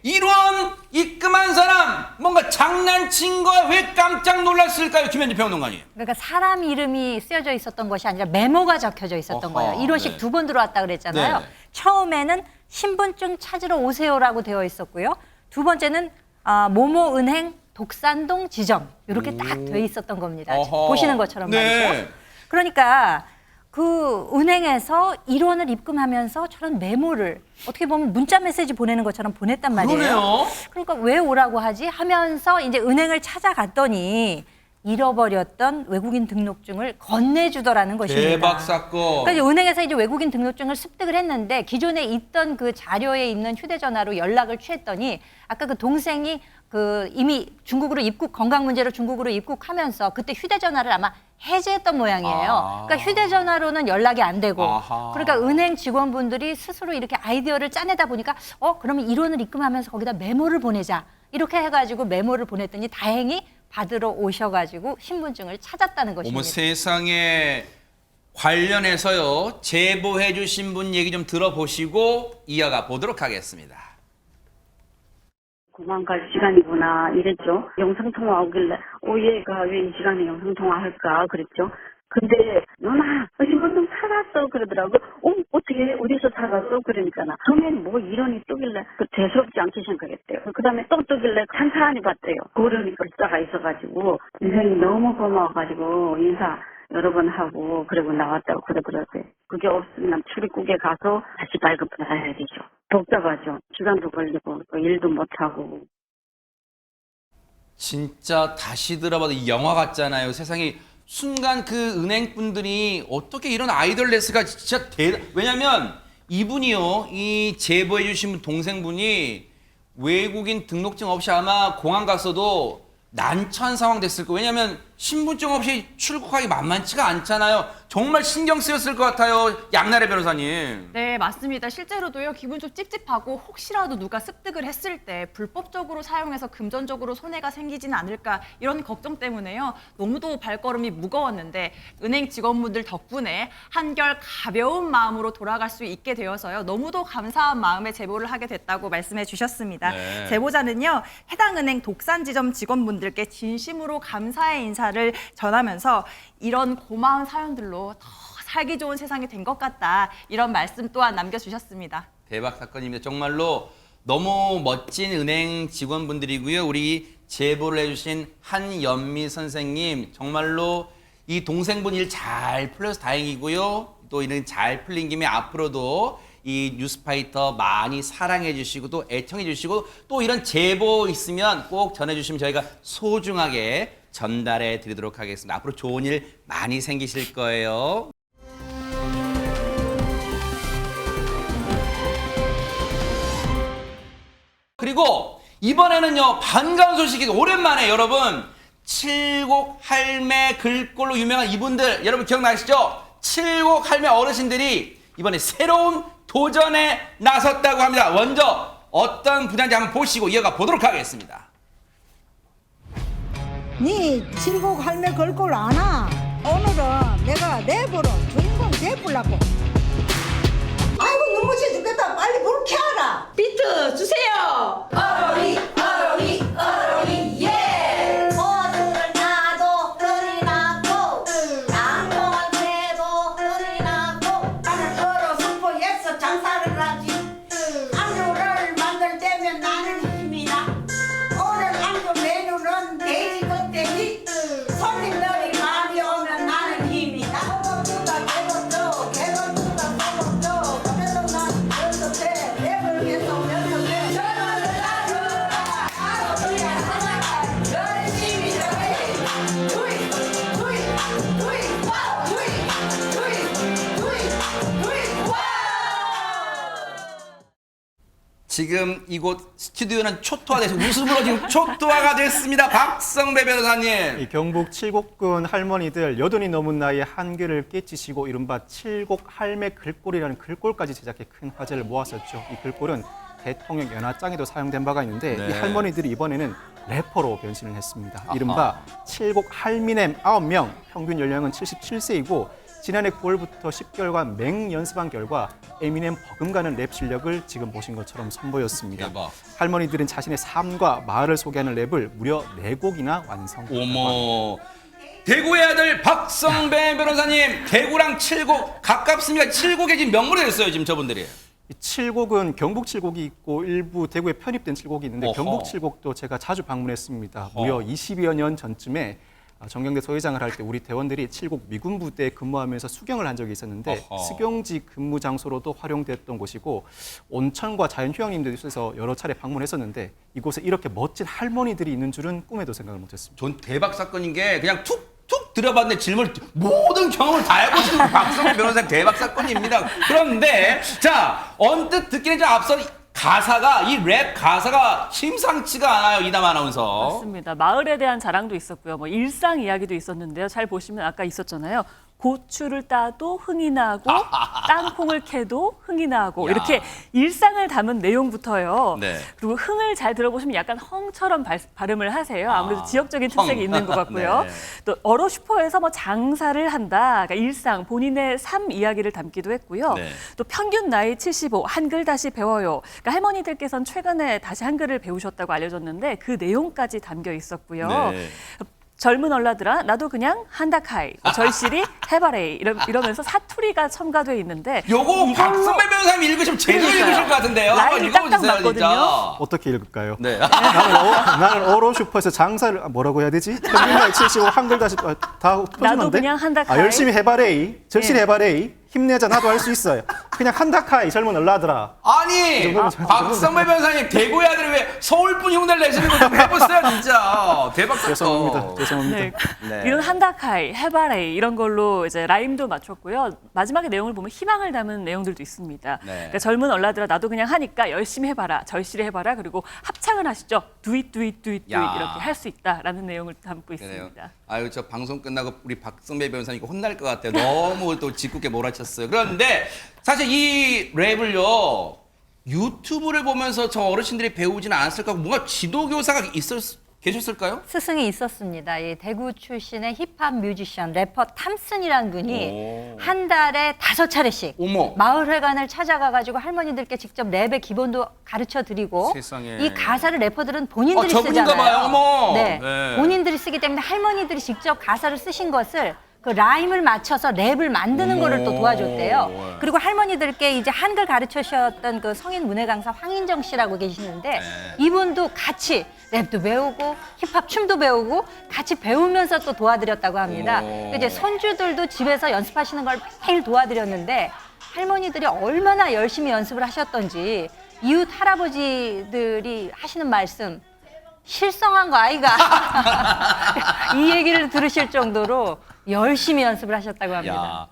Speaker 1: 1원 입금한 사람 뭔가 장난친 거야? 왜 깜짝 놀랐을까요? 김현지 평론가님.
Speaker 3: 그러니까 사람 이름이 쓰여져 있었던 것이 아니라 메모가 적혀져 있었던
Speaker 1: 어허,
Speaker 3: 거예요. 1원씩
Speaker 1: 네.
Speaker 3: 2번 들어왔다 그랬잖아요.
Speaker 1: 네.
Speaker 3: 처음에는 신분증 찾으러 오세요라고 되어 있었고요. 두 번째는 모모은행 독산동 지점 이렇게 딱 돼 있었던 겁니다.
Speaker 1: 어허.
Speaker 3: 보시는 것처럼
Speaker 1: 네.
Speaker 3: 말이죠. 그러니까 그 은행에서 1원을 입금하면서 저런 메모를 어떻게 보면 문자 메시지 보내는 것처럼 보냈단 말이에요.
Speaker 1: 그러네요.
Speaker 3: 그러니까 왜 오라고 하지 하면서 이제 은행을 찾아갔더니 잃어버렸던 외국인 등록증을 건네주더라는 것입니다.
Speaker 1: 대박 사건.
Speaker 3: 그러니까 이제 은행에서 이제 외국인 등록증을 습득을 했는데 기존에 있던 그 자료에 있는 휴대전화로 연락을 취했더니 아까 그 동생이 그 이미 중국으로 건강 문제로 중국으로 입국하면서 그때 휴대전화를 아마 해지했던 모양이에요. 그러니까 휴대전화로는 연락이 안 되고
Speaker 1: 아하.
Speaker 3: 그러니까 은행 직원분들이 스스로 이렇게 아이디어를 짜내다 보니까 그러면 1원을 입금하면서 거기다 메모를 보내자 이렇게 해가지고 메모를 보냈더니 다행히 받으러 오셔가지고 신분증을 찾았다는 것입니다.
Speaker 1: 어머 세상에 관련해서요 제보해 주신 분 얘기 좀 들어보시고 이어가 보도록 하겠습니다.
Speaker 12: 공항 갈 시간이구나 이랬죠. 영상통화 오길래 얘가 왜 이 시간에 영상통화 할까 그랬죠. 근데 누나 신분증 찾았어 그러더라고. 어떻게 어디서 찾았어 그러니까 처음엔 뭐 이론이 뜨길래 대수롭지 않게 생각했대요. 그다음에 또 뜨길래 찬찬히 봤대요. 그러니까 글자가 있어가지고 인생이 너무 고마워가지고 인사 여러 번 하고 그러고 나왔다고 그러더라고요. 그게 없으면 출입국에 가서 다시 발급해야 되죠. 복잡하죠. 시간도 걸리고 또 일도 못하고.
Speaker 1: 진짜 다시 들어봐도 이 영화 같잖아요. 세상에 순간 그 은행분들이 어떻게 이런 아이돌 레스가 진짜 왜냐면 이분이요. 이 제보해 주신 분 동생분이 외국인 등록증 없이 아마 공항 갔어도 난처한 상황 됐을 거예요. 왜냐하면 신분증 없이 출국하기 만만치가 않잖아요. 정말 신경 쓰였을 것 같아요. 양나래 변호사님.
Speaker 6: 네, 맞습니다. 실제로도요, 기분 좀 찝찝하고 혹시라도 누가 습득을 했을 때 불법적으로 사용해서 금전적으로 손해가 생기지는 않을까 이런 걱정 때문에요. 너무도 발걸음이 무거웠는데 은행 직원분들 덕분에 한결 가벼운 마음으로 돌아갈 수 있게 되어서요. 너무도 감사한 마음에 제보를 하게 됐다고 말씀해 주셨습니다.
Speaker 1: 네.
Speaker 6: 제보자는요, 해당 은행 독산지점 직원분들께 진심으로 감사의 인사를 전하면서 이런 고마운 사연들로 더 살기 좋은 세상이 된 것 같다. 이런 말씀 또한 남겨주셨습니다.
Speaker 1: 대박 사건입니다. 정말로 너무 멋진 은행 직원분들이고요. 우리 제보를 해주신 한연미 선생님, 정말로 이 동생분 일 잘 풀려서 다행이고요. 또 이런 잘 풀린 김에 앞으로도 이 뉴스파이터 많이 사랑해 주시고 또 애청해 주시고 또 이런 제보 있으면 꼭 전해주시면 저희가 소중하게 전달해 드리도록 하겠습니다. 앞으로 좋은 일 많이 생기실 거예요. 그리고 이번에는요, 반가운 소식이 오랜만에 여러분, 칠곡 할매 글꼴로 유명한 이분들 여러분 기억나시죠? 칠곡 할매 어르신들이 이번에 새로운 도전에 나섰다고 합니다. 먼저 어떤 분야인지 한번 보시고 이어가 보도록 하겠습니다.
Speaker 13: 니 칠곡 할매 걸꼴 아나? 오늘은 내가 내보러 주인공 돼보려고. 아이고 눈부셔 죽겠다. 빨리 불 켜라. 비트 주세요. 어로리 어로리 어로리 예.
Speaker 14: 모두를 나도 뜰이 나고 땅콩을 캐도 뜰이 나고
Speaker 13: 나는 서로 승포에서 장사를 하지. 안주를 만들 때면 나는 힘이 나. 오늘 안주 메뉴는 돼지 껍데기. 손님들이 많이 오면 나는 힘이 나. 소금주다 개고도 개고주다 소금도. 그래도 난 연습해 랩을 계속 연습해. 저를 따르라 아로리야 하나가 열심히 잘해. 두이 두이 두이 와 두이 두이 두이 두이 와.
Speaker 1: 지금 이곳 스튜디오는 초토화돼서 웃음으로 지금 초토화가 됐습니다. 박성배 변호사님.
Speaker 7: 이 경북 칠곡군 할머니들 여든이 넘은 나이에 한글을 깨치시고 이른바 칠곡 할매 글꼴이라는 글꼴까지 제작해 큰 화제를 모았었죠. 이 글꼴은 대통령 연하장에도 사용된 바가 있는데
Speaker 1: 네.
Speaker 7: 이 할머니들이 이번에는 래퍼로 변신을 했습니다. 이른바 칠곡 할미넴 9명, 평균 연령은 77세이고 지난해 9월부터 10개월간 맹연습한 결과 에미넴 버금가는 랩 실력을 지금 보신 것처럼 선보였습니다.
Speaker 1: 대박.
Speaker 7: 할머니들은 자신의 삶과 마을을 소개하는 랩을 무려 4곡이나 완성했다고 합니다.
Speaker 1: 어머. 대구의 아들 박성배 변호사님, 대구랑 칠곡 가깝습니다. 칠곡에 지금 명물이 됐어요, 지금 저분들이.
Speaker 7: 이 칠곡은 경북 칠곡이 있고 일부 대구에 편입된 칠곡이 있는데
Speaker 1: 어허.
Speaker 7: 경북 칠곡도 제가 자주 방문했습니다. 무려 20여 년 전쯤에 정경대 소회장을 할 때 우리 대원들이 칠곡 미군 부대에 근무하면서 수경을 한 적이 있었는데
Speaker 1: 어허.
Speaker 7: 수경지 근무 장소로도 활용됐던 곳이고 온천과 자연휴양림들이 있어서 여러 차례 방문했었는데 이곳에 이렇게 멋진 할머니들이 있는 줄은 꿈에도 생각을 못했습니다.
Speaker 1: 전 대박 사건인 게 그냥 툭툭 들어봤는데 질문을 모든 경험을 다 해보시는 박성배 변호사님 대박 사건입니다. 그런데 자 언뜻 듣기는 좀 앞서 가사가 이 랩 가사가 심상치가 않아요. 이담 아나운서.
Speaker 2: 맞습니다. 마을에 대한 자랑도 있었고요. 뭐 일상 이야기도 있었는데요. 잘 보시면 아까 있었잖아요. 고추를 따도 흥이 나고 땅콩을 캐도 흥이 나고
Speaker 1: 야.
Speaker 2: 이렇게 일상을 담은 내용부터요.
Speaker 1: 네.
Speaker 2: 그리고 흥을 잘 들어보시면 약간 헝처럼 발음을 하세요. 아무래도 지역적인 특색이
Speaker 1: 헝.
Speaker 2: 있는 것 같고요.
Speaker 1: 네.
Speaker 2: 또 어로 슈퍼에서 뭐 장사를 한다. 그러니까 일상 본인의 삶 이야기를 담기도 했고요.
Speaker 1: 네.
Speaker 2: 또 평균 나이 75 한글 다시 배워요. 그러니까 할머니들께서는 최근에 다시 한글을 배우셨다고 알려졌는데 그 내용까지 담겨 있었고요.
Speaker 1: 네.
Speaker 2: 젊은 얼라들아 나도 그냥 한다카이 절실히 해바레이 이러면서 사투리가 첨가돼 있는데
Speaker 1: 요거 박성배 변호사님 읽으시면 제대로
Speaker 2: 그러니까요.
Speaker 1: 읽으실 것 같은데요. 한번
Speaker 2: 라인이 딱딱
Speaker 1: 읽어보세요,
Speaker 2: 맞거든요.
Speaker 1: 진짜.
Speaker 7: 어떻게 읽을까요?
Speaker 1: 네.
Speaker 7: 나는 어로 슈퍼에서 장사를 뭐라고 해야 되지? 평균 나이 75 한글 다시 다 표준어인데?
Speaker 2: 나도 그냥 한다카이.
Speaker 7: 열심히 해바레이, 절실히
Speaker 2: 네.
Speaker 7: 해바레이, 힘내자 나도 할 수 있어요. 그냥 한다카이 젊은 얼라들아.
Speaker 1: 아니 박성배 변호사님 대구의 아들이 왜 서울분 흉내를 내시는 거 좀 해보세요 진짜. 대박 사건.
Speaker 7: 죄송합니다. 죄송합니다.
Speaker 2: 네.
Speaker 1: 네.
Speaker 2: 이런 한다카이, 해바레이 이런 걸로 이제 라임도 맞췄고요. 마지막에 내용을 보면 희망을 담은 내용들도 있습니다.
Speaker 1: 네.
Speaker 2: 그러니까 젊은 얼라들아 나도 그냥 하니까 열심히 해봐라, 절실히 해봐라. 그리고 합창을 하시죠. 두잇
Speaker 1: 야.
Speaker 2: 이렇게 할 수 있다라는 내용을 담고
Speaker 1: 그래요.
Speaker 2: 있습니다.
Speaker 1: 아유 저 방송 끝나고 우리 박성배 변호사님 혼날 것 같아요. 너무 또 짓궂게 몰아쳤어요. 그런데 사실 이 랩을요 유튜브를 보면서 저 어르신들이 배우지는 않았을 거고 뭔가 지도교사가 계셨을까요?
Speaker 3: 스승이 있었습니다. 이 대구 출신의 힙합 뮤지션 래퍼 탐슨이라는 분이
Speaker 1: 오.
Speaker 3: 한 달에 5차례씩
Speaker 1: 어머.
Speaker 3: 마을회관을 찾아가가지고 할머니들께 직접 랩의 기본도 가르쳐 드리고
Speaker 1: 세상에.
Speaker 3: 이 가사를 래퍼들은 본인들이
Speaker 1: 저분인가
Speaker 3: 쓰잖아요.
Speaker 1: 봐요. 어머.
Speaker 3: 네.
Speaker 1: 네.
Speaker 3: 본인들이 쓰기 때문에 할머니들이 직접 가사를 쓰신 것을 그 라임을 맞춰서 랩을 만드는 거를 또 도와줬대요. 그리고 할머니들께 이제 한글 가르쳐 주셨던 그 성인 문예 강사 황인정 씨라고 계시는데 이분도 같이 랩도 배우고 힙합 춤도 배우고 같이 배우면서 또 도와드렸다고 합니다. 이제 손주들도 집에서 연습하시는 걸 매일 도와드렸는데 할머니들이 얼마나 열심히 연습을 하셨던지 이웃 할아버지들이 하시는 말씀 실성한 거 아이가 이 얘기를 들으실 정도로 열심히 연습을 하셨다고 합니다.
Speaker 1: 야,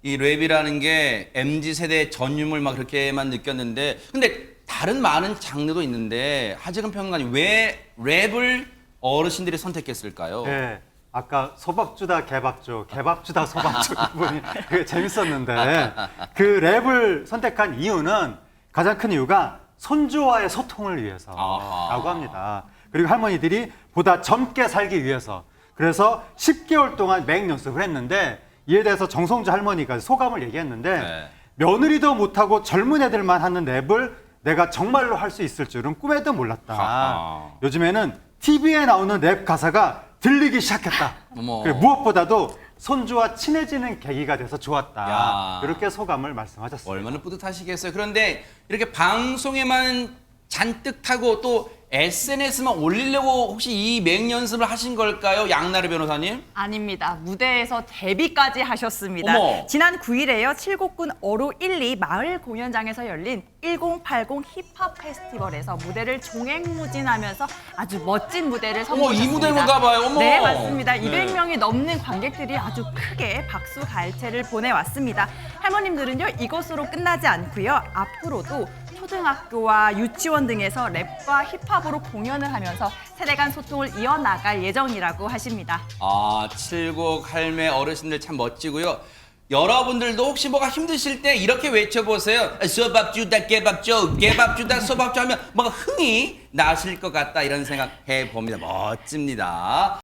Speaker 1: 이 랩이라는 게 MZ세대 전유물 막 그렇게만 느꼈는데 근데 다른 많은 장르도 있는데 하재근 평론가님 왜 랩을 어르신들이 선택했을까요?
Speaker 8: 네. 아까 소밥 주다 개밥 줘, 개밥 주다 소밥 줘 부분이 되게 재밌었는데 그 랩을 선택한 이유는 가장 큰 이유가 손주와의 소통을 위해서라고 합니다. 그리고 할머니들이 보다 젊게 살기 위해서 그래서 10개월 동안 맹 연습을 했는데 이에 대해서 정성주 할머니가 소감을 얘기했는데 며느리도 못하고 젊은 애들만 하는 랩을 내가 정말로 할 수 있을 줄은 꿈에도 몰랐다. 요즘에는 TV에 나오는 랩 가사가 들리기 시작했다. 그리고 무엇보다도 손주와 친해지는 계기가 돼서 좋았다. 이렇게 소감을 말씀하셨습니다.
Speaker 1: 얼마나 뿌듯하시겠어요. 그런데 이렇게 방송에만 잔뜩 타고 또 SNS만 올리려고 혹시 이 맹연습을 하신 걸까요? 양나래 변호사님?
Speaker 6: 아닙니다. 무대에서 데뷔까지 하셨습니다.
Speaker 1: 어머.
Speaker 6: 지난 9일에요. 칠곡군 어로 1, 2 마을 공연장에서 열린 1080 힙합 페스티벌에서 무대를 종횡무진하면서 아주 멋진 무대를 선보였습니다.
Speaker 1: 이 무대인가 봐요. 어머.
Speaker 6: 네, 맞습니다.
Speaker 1: 네.
Speaker 6: 200명이 넘는 관객들이 아주 크게 박수 갈채를 보내왔습니다. 할머님들은요, 이것으로 끝나지 않고요. 앞으로도 초등학교와 유치원 등에서 랩과 힙합으로 공연을 하면서 세대 간 소통을 이어나갈 예정이라고 하십니다.
Speaker 1: 아, 칠곡 할매 어르신들 참 멋지고요. 여러분들도 혹시 뭐가 힘드실 때 이렇게 외쳐보세요. 소밥 주다 개밥 줘, 개밥 주다 소밥 줘 하면 뭔가 흥이 나실 것 같다 이런 생각 해봅니다. 멋집니다.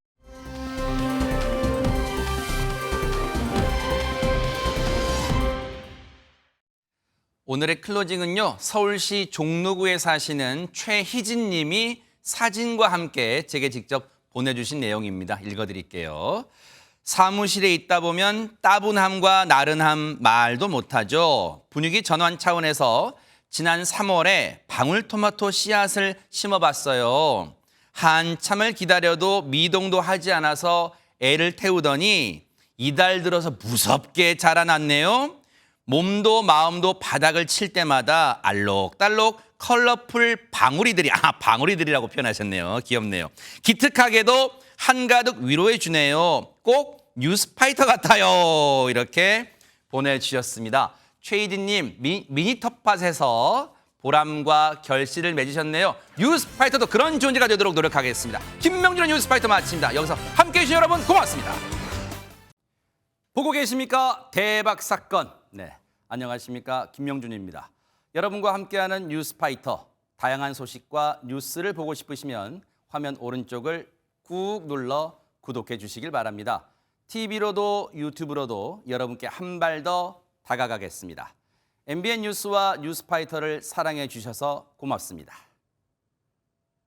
Speaker 1: 오늘의 클로징은요. 서울시 종로구에 사시는 최희진 님이 사진과 함께 제게 직접 보내주신 내용입니다. 읽어드릴게요. 사무실에 있다 보면 따분함과 나른함 말도 못하죠. 분위기 전환 차원에서 지난 3월에 방울토마토 씨앗을 심어봤어요. 한참을 기다려도 미동도 하지 않아서 애를 태우더니 이달 들어서 무섭게 자라났네요. 몸도 마음도 바닥을 칠 때마다 알록달록 컬러풀 방울이들이, 방울이들이라고 표현하셨네요. 귀엽네요. 기특하게도 한가득 위로해 주네요. 꼭 뉴스파이터 같아요. 이렇게 보내주셨습니다. 최희진님, 미니 텃밭에서 보람과 결실을 맺으셨네요. 뉴스파이터도 그런 존재가 되도록 노력하겠습니다. 김명준의 뉴스파이터 마칩니다. 여기서 함께해 주신 여러분 고맙습니다. 보고 계십니까? 대박 사건. 네, 안녕하십니까? 김명준입니다. 여러분과 함께하는 뉴스파이터. 다양한 소식과 뉴스를 보고 싶으시면 화면 오른쪽을 꾹 눌러 구독해 주시길 바랍니다. TV로도 유튜브로도 여러분께 한 발 더 다가가겠습니다. MBN 뉴스와 뉴스파이터를 사랑해 주셔서 고맙습니다.